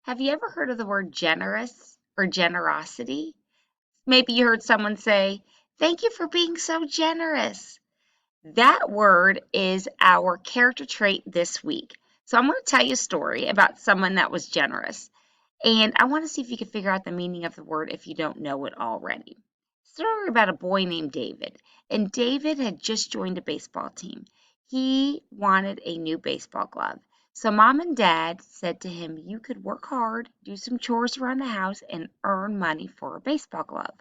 Have you ever heard of the word generous or generosity? Maybe you heard someone say, "Thank you for being so generous." That word is our character trait this week. So I'm going to tell you a story about someone that was generous. And I want to see if you can figure out the meaning of the word if you don't know it already. Story about a boy named David. And David had just joined a baseball team. He wanted a new baseball glove. So mom and dad said to him, "You could work hard, do some chores around the house, and earn money for a baseball glove."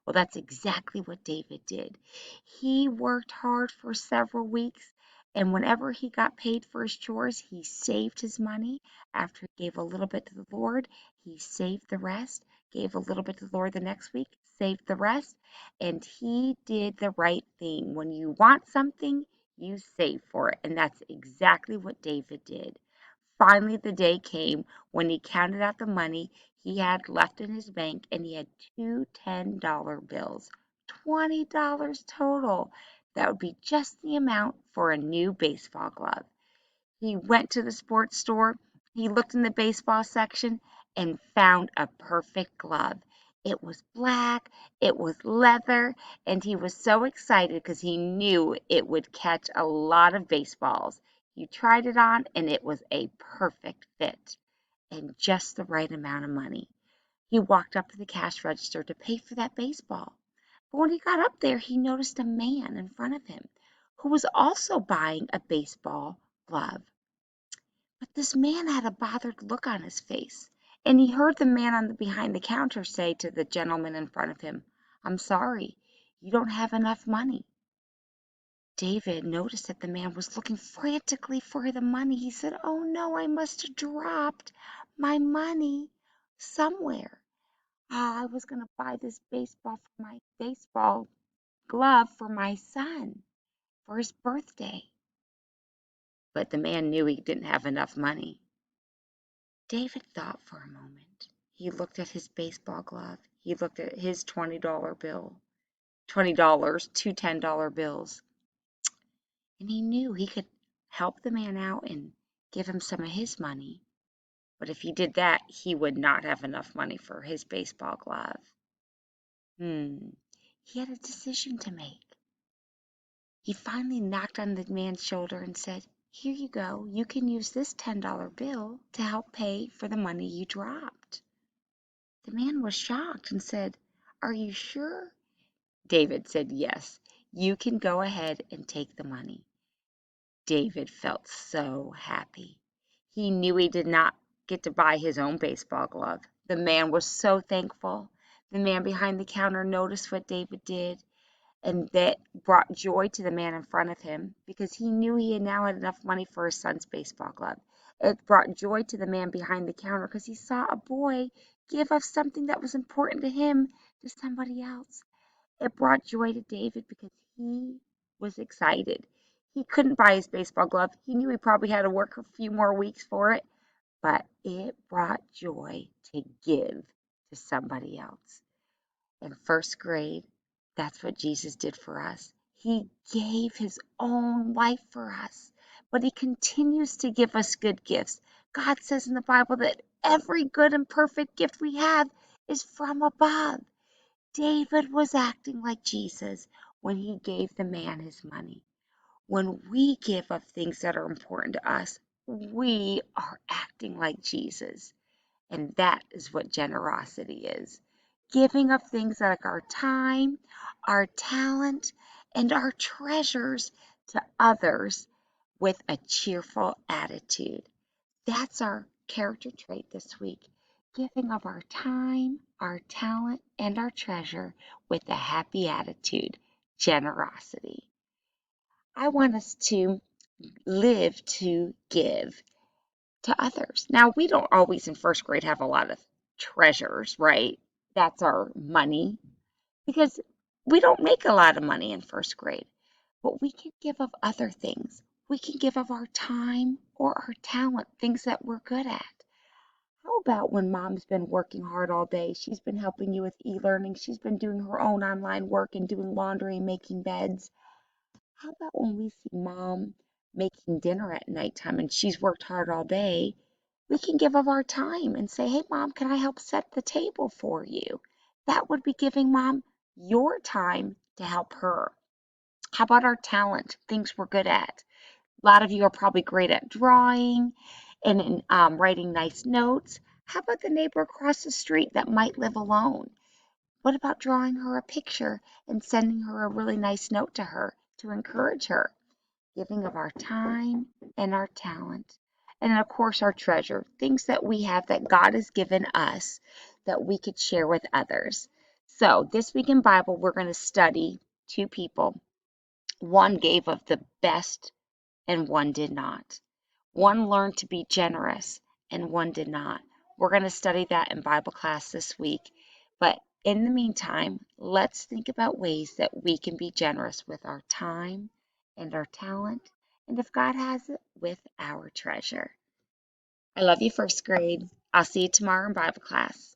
Well, that's exactly what David did. He worked hard for several weeks, and whenever he got paid for his chores, he saved his money. After he gave a little bit to the Lord, he saved the rest, gave a little bit to the Lord the next week, saved the rest, and he did the right thing. When you want something, you save for it. And that's exactly what David did. Finally, the day came when he counted out the money he had left in his bank, and he had two $10 bills, $20 total. That would be just the amount for a new baseball glove. He went to the sports store, he looked in the baseball section, and found a perfect glove. It was black, it was leather, and he was so excited because he knew it would catch a lot of baseballs. He tried it on, and it was a perfect fit and just the right amount of money. He walked up to the cash register to pay for that baseball. But when he got up there, he noticed a man in front of him who was also buying a baseball glove. But this man had a bothered look on his face, and he heard the man on the behind the counter say to the gentleman in front of him, "I'm sorry, you don't have enough money." David noticed that the man was looking frantically for the money. He said, "Oh no, I must have dropped my money somewhere. I was going to buy this baseball glove for my son for his birthday." But the man knew he didn't have enough money. David thought for a moment. He looked at his baseball glove. He looked at his $20 bill. $20, two $10 bills. And he knew he could help the man out and give him some of his money. But if he did that, he would not have enough money for his baseball glove. He had a decision to make. He finally knocked on the man's shoulder and said, "Here you go. You can use this $10 bill to help pay for the money you dropped." The man was shocked and said, "Are you sure?" David said, "Yes, you can go ahead and take the money." David felt so happy. He knew he did not get to buy his own baseball glove. The man was so thankful. The man behind the counter noticed what David did, and that brought joy to the man in front of him because he knew he had now had enough money for his son's baseball glove. It brought joy to the man behind the counter because he saw a boy give of something that was important to him to somebody else. It brought joy to David because he was excited. He couldn't buy his baseball glove. He knew he probably had to work a few more weeks for it, but it brought joy to give to somebody else. In first grade, that's what Jesus did for us. He gave his own life for us, but he continues to give us good gifts. God says in the Bible that every good and perfect gift we have is from above. David was acting like Jesus when he gave the man his money. When we give of things that are important to us, we are acting like Jesus. And that is what generosity is. Giving of things like our time, our talent, and our treasures to others with a cheerful attitude. That's our character trait this week. Giving of our time, our talent, and our treasure with a happy attitude. Generosity. I want us to live to give to others. Now, we don't always in first grade have a lot of treasures, right? That's our money because we don't make a lot of money in first grade, but we can give of other things. We can give of our time or our talent, things that we're good at. How about when mom's been working hard all day? She's been helping you with e-learning. She's been doing her own online work and doing laundry and making beds. How about when we see mom making dinner at nighttime and she's worked hard all day? We can give of our time and say, hey, Mom, can I help set the table for you? That would be giving Mom your time to help her. How about our talent, things we're good at? A lot of you are probably great at drawing and writing nice notes. How about the neighbor across the street that might live alone? What about drawing her a picture and sending her a really nice note to her to encourage her? Giving of our time and our talent. And of course, our treasure, things that we have that God has given us that we could share with others. So, this week in Bible, we're going to study two people. One gave of the best and one did not. One learned to be generous and one did not. We're going to study that in Bible class this week. But in the meantime, let's think about ways that we can be generous with our time and our talent, and if God has it, with our treasure. I love you, first grade. I'll see you tomorrow in Bible class.